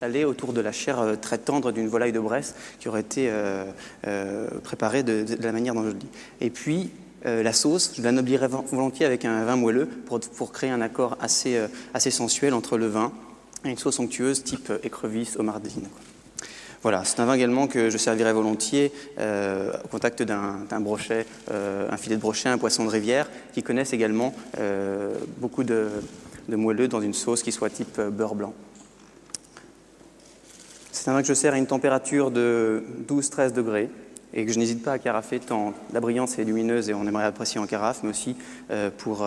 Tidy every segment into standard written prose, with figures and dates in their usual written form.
Salé autour de la chair très tendre d'une volaille de Bresse qui aurait été préparée de la manière dont je le dis. Et puis la sauce, je l'anoblirais volontiers avec un vin moelleux pour créer un accord assez sensuel entre le vin et une sauce onctueuse type écrevisse, homardine. Voilà, c'est un vin également que je servirais volontiers au contact d'un brochet, un filet de brochet, un poisson de rivière, qui connaissent également beaucoup de moelleux dans une sauce qui soit type beurre blanc. C'est un vin que je sers à une température de 12-13 degrés et que je n'hésite pas à carafer tant la brillance est lumineuse et on aimerait apprécier en carafe, mais aussi pour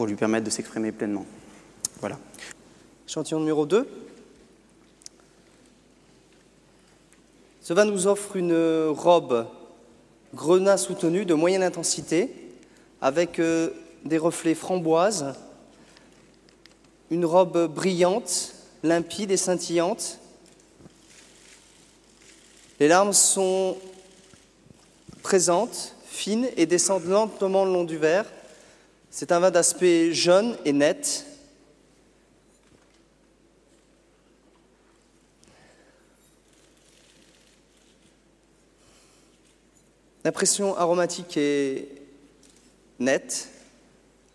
lui permettre de s'exprimer pleinement. Voilà. Échantillon numéro 2. Ce vin nous offre une robe grenat soutenue de moyenne intensité avec des reflets framboises, une robe brillante, limpide et scintillante. Les larmes sont présentes, fines et descendent lentement le long du verre. C'est un vin d'aspect jeune et net. L'impression aromatique est nette,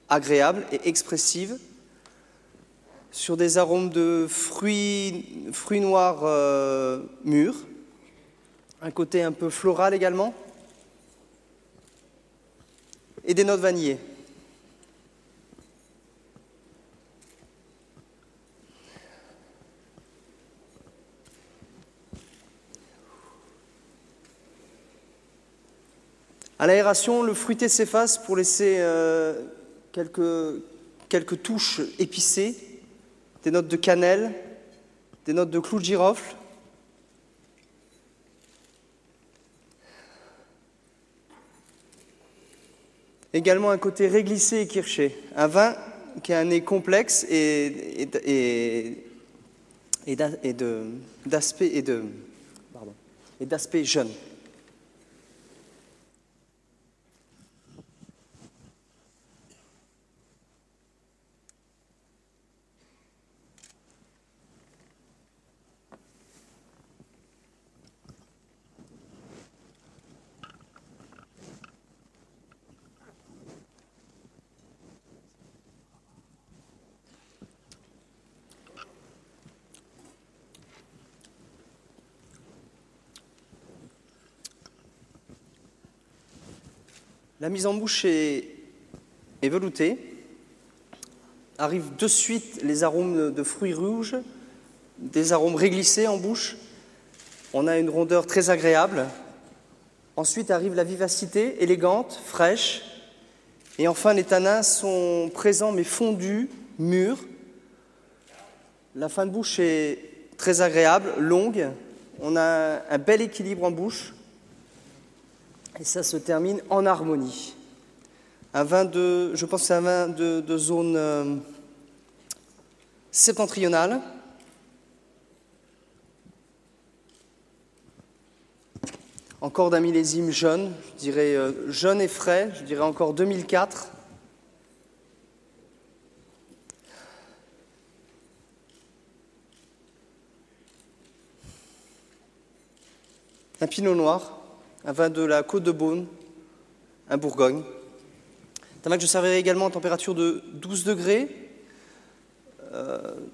agréable et expressive, sur des arômes de fruits noirs mûrs, un côté un peu floral également, et des notes vanillées. À l'aération, le fruité s'efface pour laisser quelques touches épicées, des notes de cannelle, des notes de clou de girofle. Également un côté réglissé et kirché. Un vin qui a un nez complexe et d'aspect jeune. La mise en bouche est veloutée. Arrivent de suite les arômes de fruits rouges, des arômes réglissés en bouche. On a une rondeur très agréable. Ensuite arrive la vivacité, élégante, fraîche. Et enfin, les tanins sont présents mais fondus, mûrs. La fin de bouche est très agréable, longue. On a un bel équilibre en bouche. Et ça se termine en harmonie. Je pense que c'est un vin de zone septentrionale. Encore d'un millésime jeune, je dirais jeune et frais, je dirais encore 2004. Un pinot noir. Un vin de la Côte de Beaune, un Bourgogne. C'est un vin que je servirai également en température de 12 degrés,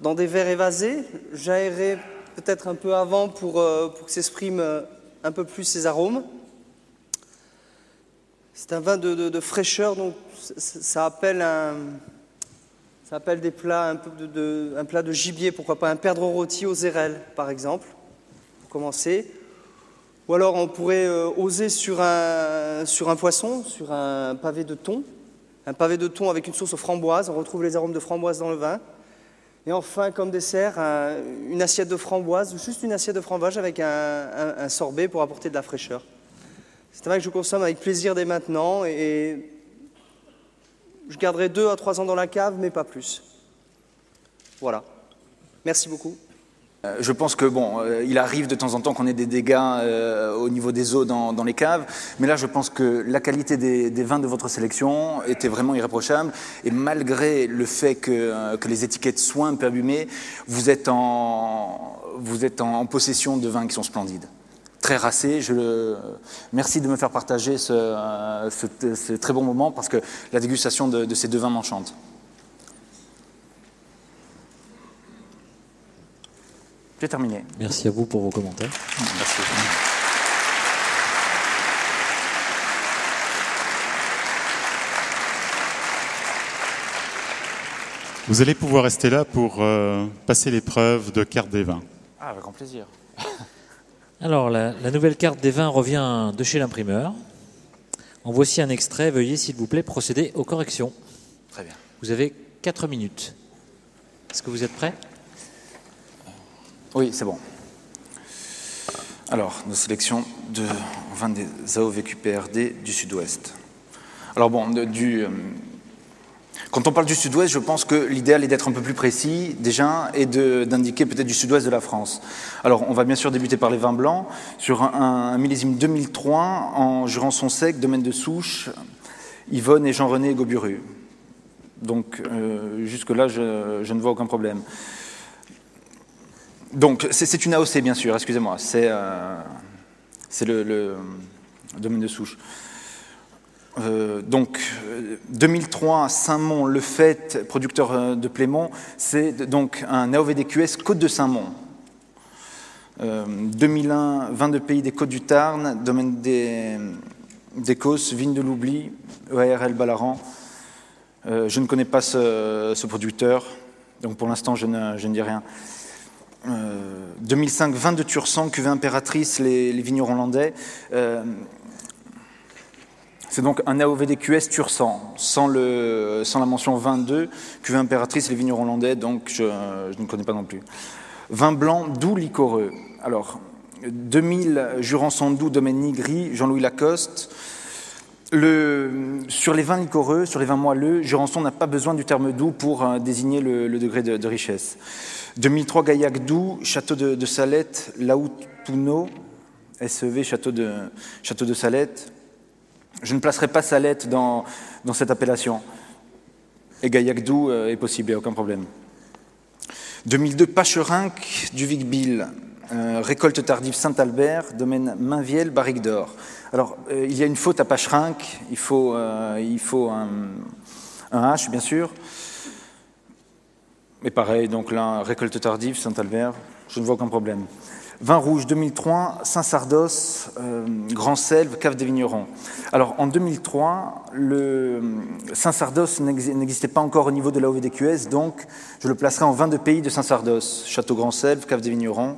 dans des verres évasés. J'aérerai peut-être un peu avant pour que s'expriment un peu plus ses arômes. C'est un vin de fraîcheur, donc ça appelle des plats, un plat de gibier, pourquoi pas un perdreau rôti aux érelles, par exemple, pour commencer. Ou alors on pourrait oser sur un poisson, sur un pavé de thon. Un pavé de thon avec une sauce aux framboises, on retrouve les arômes de framboise dans le vin. Et enfin, comme dessert, une assiette de framboise, juste une assiette de framboise avec un sorbet pour apporter de la fraîcheur. C'est un vin que je consomme avec plaisir dès maintenant et je garderai 2 à 3 ans dans la cave, mais pas plus. Voilà. Merci beaucoup. Je pense que bon, il arrive de temps en temps qu'on ait des dégâts au niveau des eaux dans les caves, mais là je pense que la qualité des vins de votre sélection était vraiment irréprochable, et malgré le fait que les étiquettes soient un peu abîmées, vous êtes en possession de vins qui sont splendides. Très racés. Merci de me faire partager ce très bon moment, parce que la dégustation de ces deux vins m'enchante. J'ai terminé. Merci à vous pour vos commentaires. Merci. Vous allez pouvoir rester là pour passer l'épreuve de carte des vins. Ah, avec grand plaisir. Alors, la nouvelle carte des vins revient de chez l'imprimeur. En voici un extrait. Veuillez, s'il vous plaît, procéder aux corrections. Très bien. Vous avez 4 minutes. Est-ce que vous êtes prêts ? Oui, c'est bon. Alors, nos sélections de vins des AOV QPRD du Sud-Ouest. Alors bon, quand on parle du Sud-Ouest, je pense que l'idéal est d'être un peu plus précis déjà et d'indiquer peut-être du Sud-Ouest de la France. Alors, on va bien sûr débuter par les vins blancs sur un millésime 2003 en Jurançon-Sec, domaine de Souche, Yvonne et Jean-René Goburu. Donc, jusque-là, je ne vois aucun problème. Donc, c'est une AOC, bien sûr, excusez-moi, c'est le domaine de Souche. Donc, 2003, Saint-Mont, Le Fait, producteur de Plémont, c'est donc un AOVDQS Côte de Saint-Mont. 2001, vin de pays des Côtes du Tarn, domaine des Causses, vigne de l'Oubli, EARL Ballaran. Je ne connais pas ce producteur, donc pour l'instant je ne dis rien. 2005, vin de Tursan, cuvée impératrice, les vignerons landais. C'est donc un AOVDQS Tursan, sans la mention 22, cuvée impératrice, les vignerons landais, donc je ne connais pas non plus. Vin blanc, doux, liquoreux. Alors, 2000, Jurançon doux, domaine Nigri, Jean-Louis Lacoste. Sur les vins liquoreux, sur les vins moelleux, Jurançon n'a pas besoin du terme doux pour désigner le degré de richesse. 2003, Gaillac doux, château de Salette, Laoutouno, SEV, château de Salette. Je ne placerai pas Salette dans cette appellation. Et Gaillac doux est possible, il n'y a aucun problème. 2002, Pacherinck, du Vic-Bilh, récolte tardive Saint-Albert, domaine Mainvielle, Barrique d'Or. Alors, il y a une faute à Pacherinck, il faut un H, bien sûr. Mais pareil, donc là, récolte tardive, Saint-Albert, je ne vois aucun problème. Vin rouge 2003, Saint-Sardos, Grand Selve, Cave des Vignerons. Alors, en 2003, le Saint-Sardos n'existait pas encore au niveau de l'AOVDQS, donc je le placerai en vin de pays de Saint-Sardos. Château Grand Selve, Cave des Vignerons,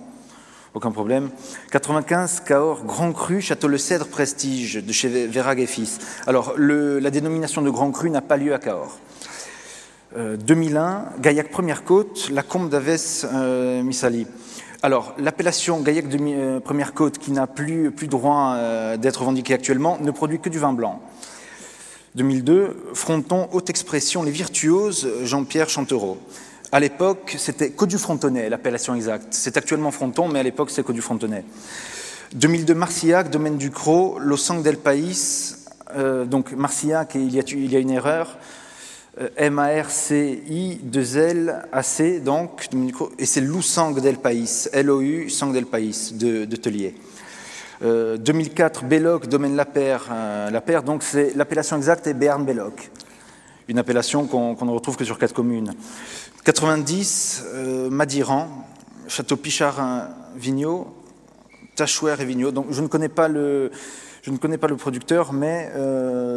aucun problème. 95, Cahors, Grand Cru, Château Le Cèdre, Prestige, de chez Verag et Fils. Alors, la dénomination de Grand Cru n'a pas lieu à Cahors. 2001, Gaillac Première Côte, la Combe d'Avès Missali. Alors, l'appellation Gaillac Première Côte, qui n'a plus droit d'être revendiquée actuellement, ne produit que du vin blanc. 2002, Fronton, Haute Expression, Les Virtuoses, Jean-Pierre Chantereau. À l'époque, c'était Côte du Frontonais, l'appellation exacte. C'est actuellement Fronton, mais à l'époque, c'est Côte du Frontonais. 2002, Marcillac, domaine du Cros, Lo Sang del País. Donc, Marcillac, il y a une erreur. M-A-R-C-I-2-L-A-C, donc, et c'est Lou Sang del País, L-O-U, Sang del País, de Tellier. 2004, Belloc, domaine Lapeyre, donc c'est l'appellation exacte est Béarn-Belloc, une appellation qu'on ne retrouve que sur 4 communes. 90, Madiran, Château Pichard-Vigneault, Tachouer et Vigneault, donc je ne connais pas le producteur, mais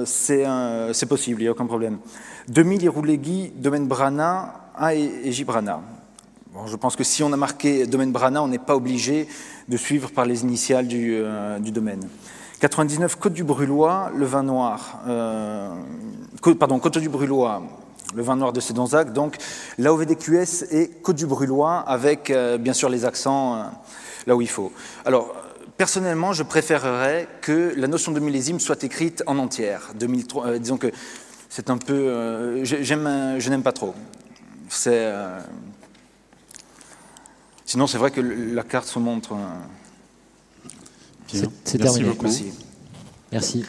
c'est possible, il n'y a aucun problème. 2000, Irouléguy, domaine Brana, et Gibrana. Bon, je pense que si on a marqué domaine Brana, on n'est pas obligé de suivre par les initiales du domaine. 99, Côte du Brûlois, le vin noir. Côte du Brûlois, le vin noir de Cédonzac. Donc, l'AOVDQS est Côte du Brûlois, avec bien sûr les accents là où il faut. Alors, personnellement, je préférerais que la notion de millésime soit écrite en entière. 2003, disons que c'est un peu... je n'aime pas trop. Sinon, c'est vrai que la carte se montre... Bien. C'est Merci terminé. beaucoup. Merci. Merci.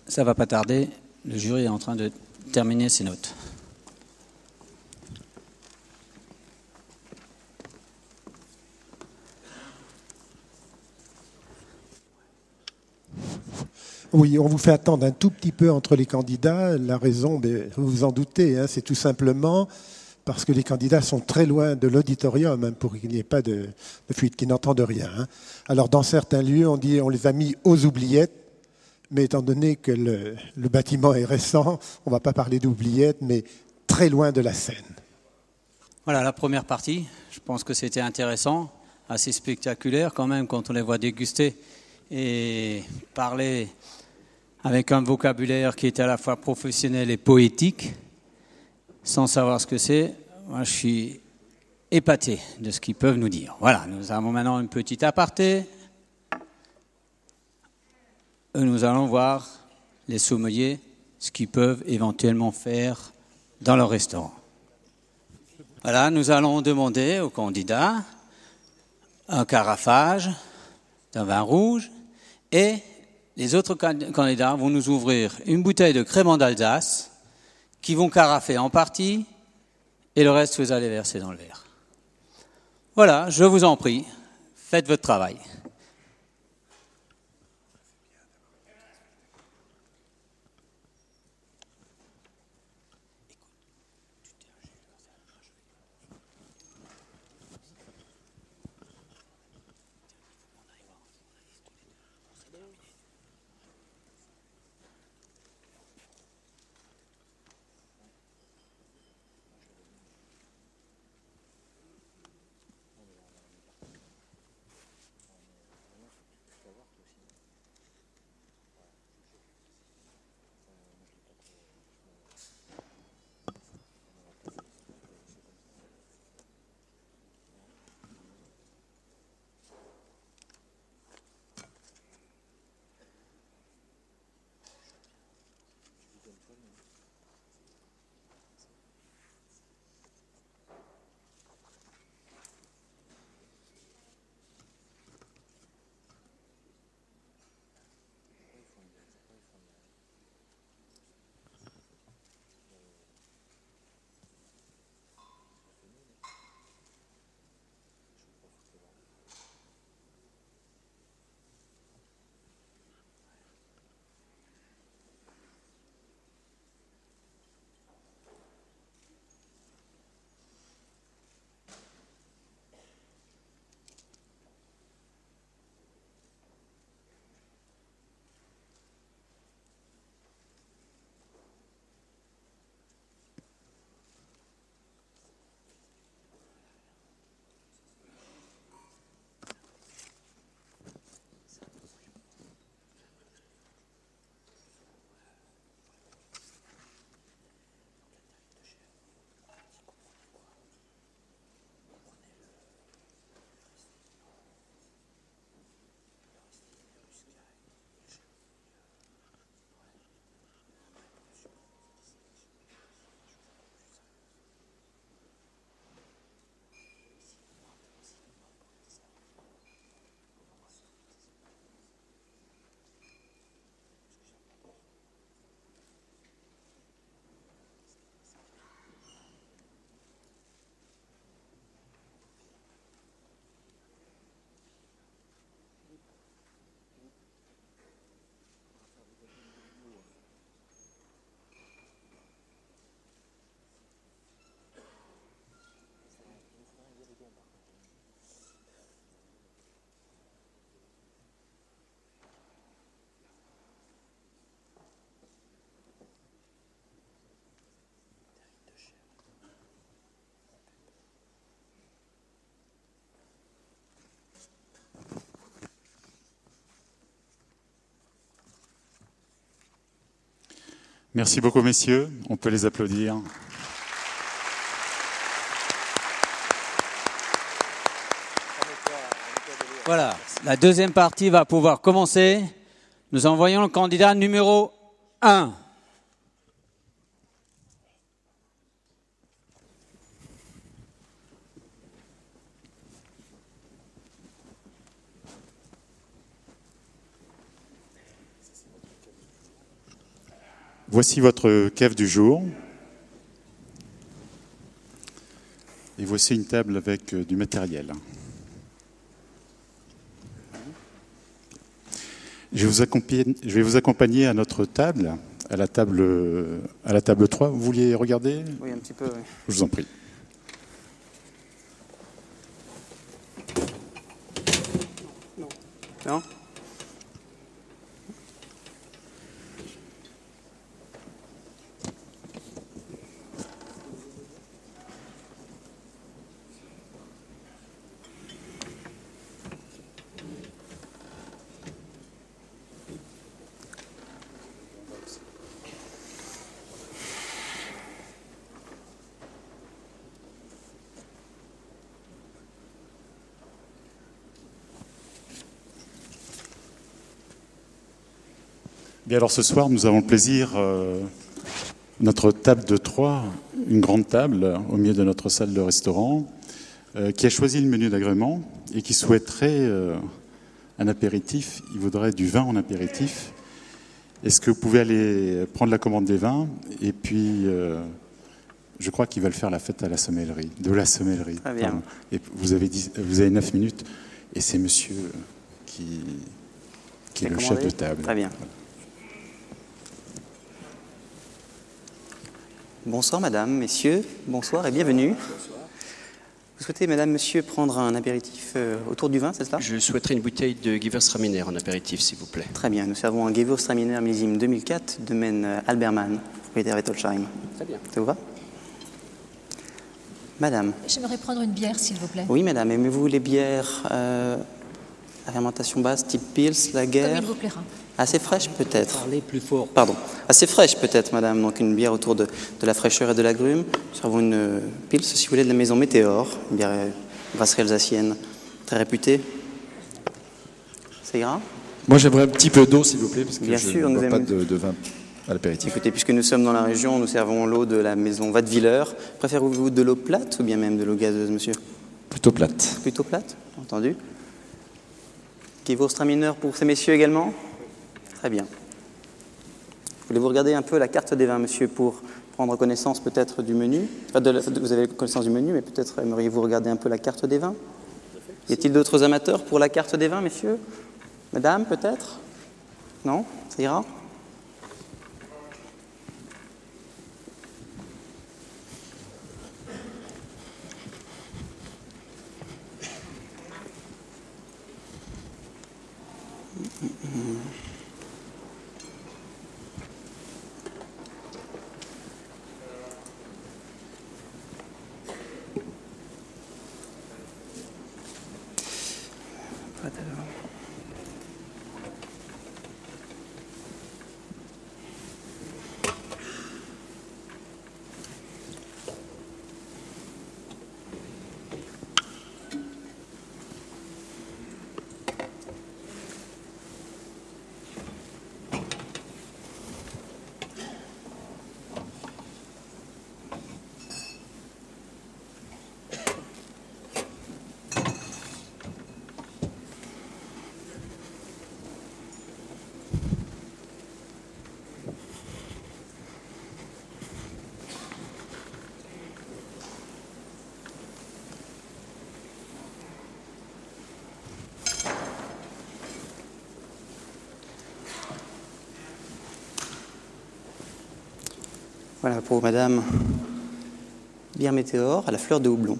Ça va pas tarder, le jury est en train de terminer ses notes. Oui, on vous fait attendre un tout petit peu entre les candidats. La raison, vous vous en doutez, hein, c'est tout simplement parce que les candidats sont très loin de l'auditorium, hein, pour qu'il n'y ait pas de fuite, qu'ils n'entendent rien. Hein. Alors dans certains lieux, on dit on les a mis aux oubliettes, mais étant donné que le bâtiment est récent, on ne va pas parler d'oubliettes, mais très loin de la scène. Voilà la première partie. Je pense que c'était intéressant, assez spectaculaire quand même quand on les voit déguster et parler avec un vocabulaire qui est à la fois professionnel et poétique, sans savoir ce que c'est. Moi, je suis épaté de ce qu'ils peuvent nous dire. Voilà, nous avons maintenant une petite aparté. Nous allons voir les sommeliers, ce qu'ils peuvent éventuellement faire dans leur restaurant. Voilà, nous allons demander aux candidats un carafage d'un vin rouge et les autres candidats vont nous ouvrir une bouteille de crémant d'Alsace qui vont carafer en partie et le reste vous allez verser dans le verre. Voilà, je vous en prie, faites votre travail. Merci beaucoup, messieurs. On peut les applaudir. Voilà, la deuxième partie va pouvoir commencer. Nous envoyons le candidat numéro 1. Voici votre cave du jour. Et voici une table avec du matériel. Je vais vous accompagner à notre table, à la table 3. Vous vouliez regarder? Oui, un petit peu, oui. Je vous en prie. Non? Bien, alors ce soir, nous avons le plaisir, notre table de 3, une grande table au milieu de notre salle de restaurant, qui a choisi le menu d'agrément et qui souhaiterait un apéritif. Il voudrait du vin en apéritif. Est-ce que vous pouvez aller prendre la commande des vins? Et puis, je crois qu'ils veulent faire la fête à la sommellerie, de la sommellerie. Très bien. Pardon. Et vous avez 9 minutes, et c'est monsieur qui est le chef de table. Très bien. Bonsoir madame, messieurs, bonsoir et bienvenue. Vous souhaitez, madame, monsieur, prendre un apéritif autour du vin, c'est cela? Je souhaiterais une bouteille de Gewürztraminer en apéritif, s'il vous plaît. Très bien, nous servons un Gewürztraminer millésime 2004, domaine Albermann, propriétaire Wettolsheim. Très bien. Ça vous va? Madame. J'aimerais prendre une bière, s'il vous plaît. Oui, madame, aimez-vous les bières à fermentation basse, type Pils, Lager? Comme il vous plaira. Assez fraîche peut-être. Parlez plus fort. Pardon. Assez fraîche peut-être, madame. Donc une bière autour de la fraîcheur et de l'agrume. Nous servons une Pils, si vous voulez, de la maison Météor, une bière brasserie alsacienne très réputée. Ça ira? Moi, j'aimerais un petit peu d'eau, s'il vous plaît, parce que Bien je sûr, ne nous bois pas aimons- de vin à l'apéritif. Écoutez, puisque nous sommes dans la région, nous servons l'eau de la maison Wattwiller. Préférez-vous de l'eau plate ou bien même de l'eau gazeuse, monsieur? Plutôt plate. Plutôt plate, entendu. Gewürztraminer pour ces messieurs également? Très bien. Voulez-vous regarder un peu la carte des vins, monsieur, pour prendre connaissance peut-être du menu? Vous avez connaissance du menu, mais peut-être aimeriez-vous regarder un peu la carte des vins? Y a-t-il d'autres amateurs pour la carte des vins, messieurs? Madame, peut-être? Non? Ça ira? Voilà pour madame bière Météor à la fleur de houblon.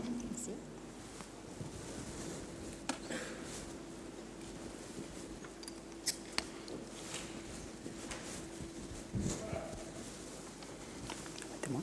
Mettez-moi.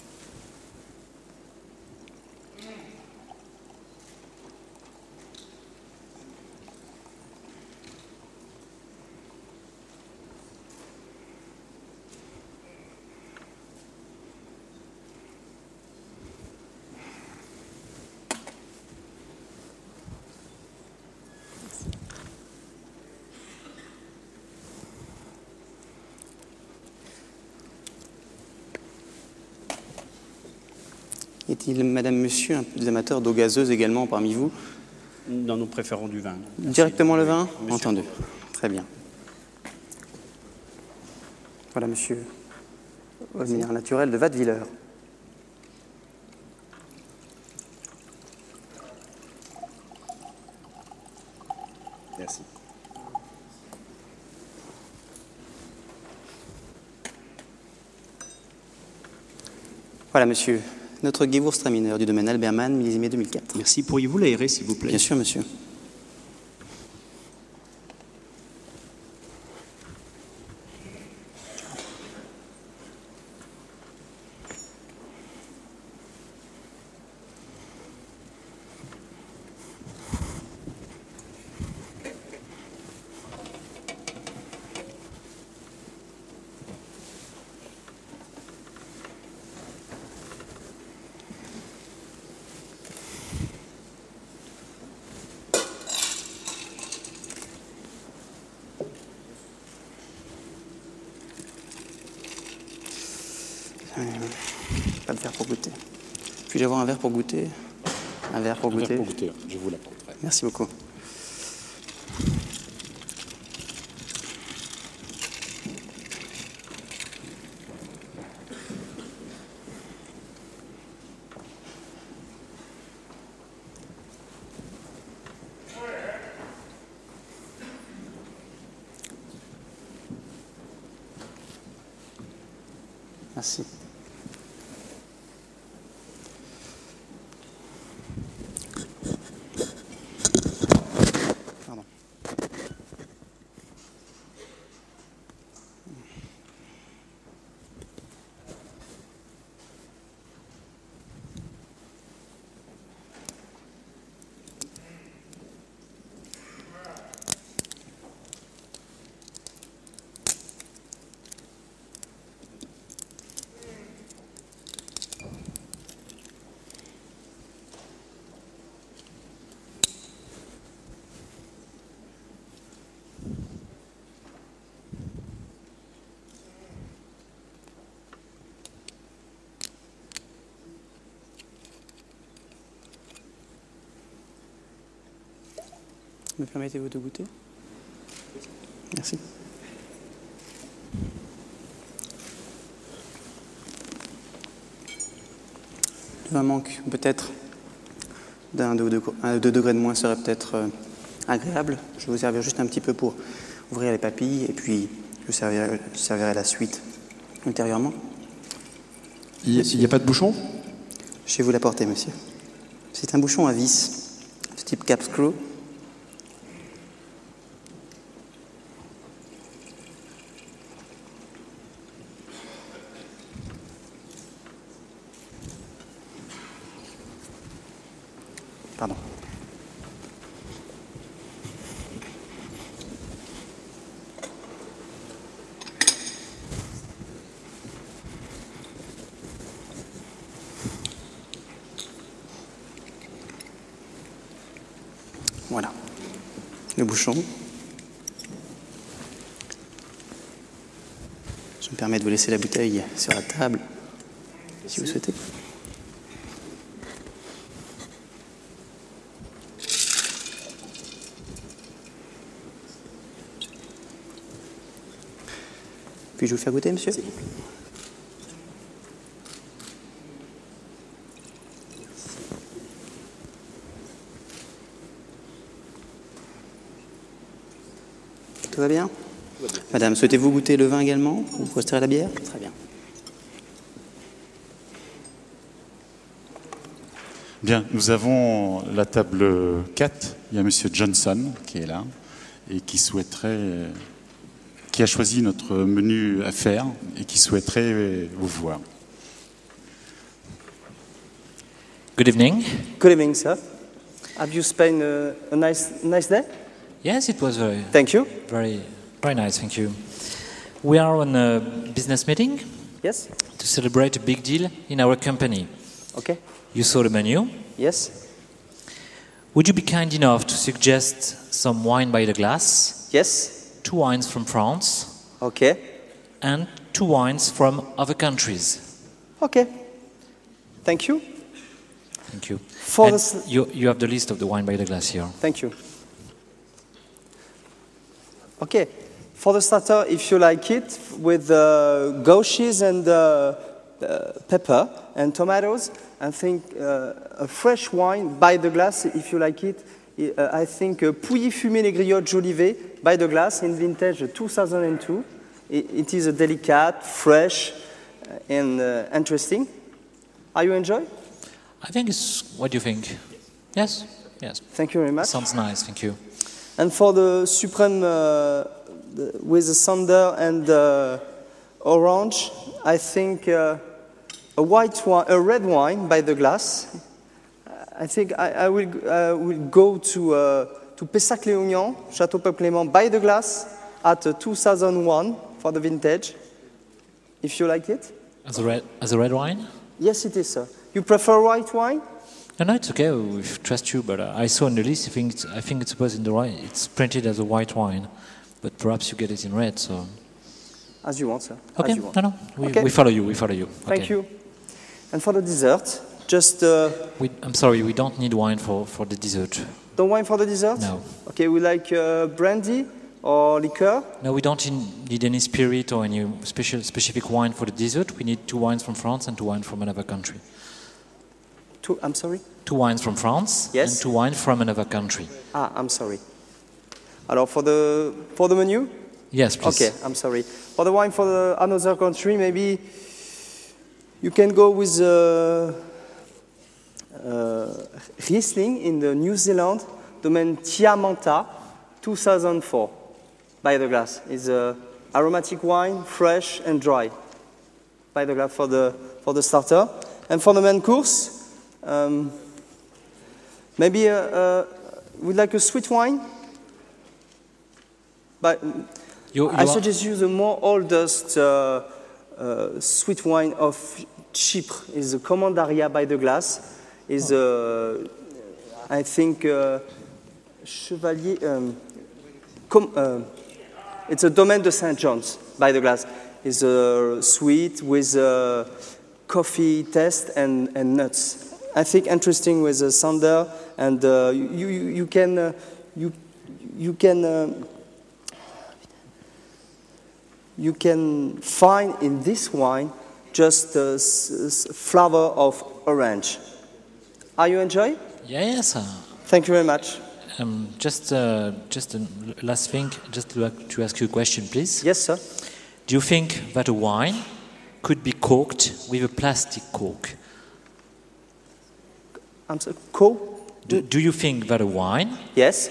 Est-il, madame, monsieur, des amateurs d'eau gazeuse également parmi vous? Non, nous préférons du vin. Directement le vin? Monsieur. Entendu. Très bien. Voilà, monsieur. Eau minérale naturelle de Wattwiller. Merci. Voilà, monsieur. Notre Gewürztraminer du domaine Albermann, millésimé 2004. Merci. Pourriez-vous l'aérer, s'il vous plaît? Bien sûr, monsieur. Pas de verre pour goûter. Puis-je avoir un verre pour goûter? Un verre pour goûter? Pour goûter, je vous l'apporterai. Merci beaucoup. Merci. Pardon. Me permettez-vous de goûter? Merci. Un manque peut-être d'un 2 degrés de moins serait peut-être agréable. Je vais vous servir juste un petit peu pour ouvrir les papilles et puis je vous servirai la suite ultérieurement. Il n'y a pas de bouchon? Je vais vous l'apporter, monsieur. C'est un bouchon à vis de type cap screw. Pardon. Voilà, le bouchon. Je me permets de vous laisser la bouteille sur la table, si vous souhaitez. Puis-je vous faire goûter, monsieur? Tout va bien? Madame, souhaitez-vous goûter le vin également? Ou vous resterez la bière? Très bien. Bien, nous avons la table 4. Il y a monsieur Johnson qui est là et qui a choisi notre menu à faire et qui souhaiterait vous voir. Good evening. Good evening, sir. Have you spent a nice day? Yes, it was Thank you. very nice, thank you. We are on a business meeting Yes? to celebrate a big deal in our company. Okay. You saw the menu. Yes? Would you be kind enough to suggest some wine by the glass? Yes? 2 wines from France Okay. and 2 wines from other countries. Okay. Thank you. Thank you. For And the you have the list of the wine by the glass here. Thank you. Okay, for the starter, if you like it, with gauches and pepper and tomatoes, I think a fresh wine by the glass, if you like it, I think Pouilly Fumé les Griottes Jolivet by the glass in vintage 2002. It is a delicate, fresh, and interesting. Are you enjoy? I think it's, what do you think? Yes? Yes. Thank you very much. Sounds nice, thank you. And for the Supreme with the Sander and orange, I think a red wine by the glass. I think I will go to Pessac-les-Ognans, Château-Peuple-Clément by the glass at 2001 for the vintage. If you like it. As a red wine? Yes, it is, sir. You prefer white wine? No, it's okay. We trust you, but I saw in the list. I think it's supposed in the right. It's printed as a white wine, but perhaps you get it in red. So. As you want, sir. Okay. As you want. No. Okay. We follow you. We follow you. Thank okay. you. And for the dessert, just. I'm sorry. We don't need wine for the dessert. The wine for the dessert? No. Okay. We like brandy or liqueur. No, we don't need any spirit or any specific wine for the dessert. We need 2 wines from France and 2 wines from another country. I'm sorry? 2 wines from France yes. and 2 wines from another country. I'm sorry. Alors for the menu? Yes, please. Okay, I'm sorry. For the wine for another country, maybe you can go with Riesling in the New Zealand, Domaine Tiamanta, 2004, by the glass. It's aromatic wine, fresh and dry, by the glass for the starter. And for the main course, maybe we'd like a sweet wine, but I suggest you the more oldest sweet wine of Chypre. Is the Commandaria by the glass. Is I think Chevalier. It's a Domaine de Saint John's by the glass. Is sweet with coffee taste and nuts. I think interesting with the Sander, and you can find in this wine just a flavor of orange. Are you enjoy? Yes. Thank you very much. Just a last thing, just to ask you a question, please. Yes, sir. Do you think that a wine could be corked with a plastic cork? I'm sorry, cork? Do you think that a wine yes.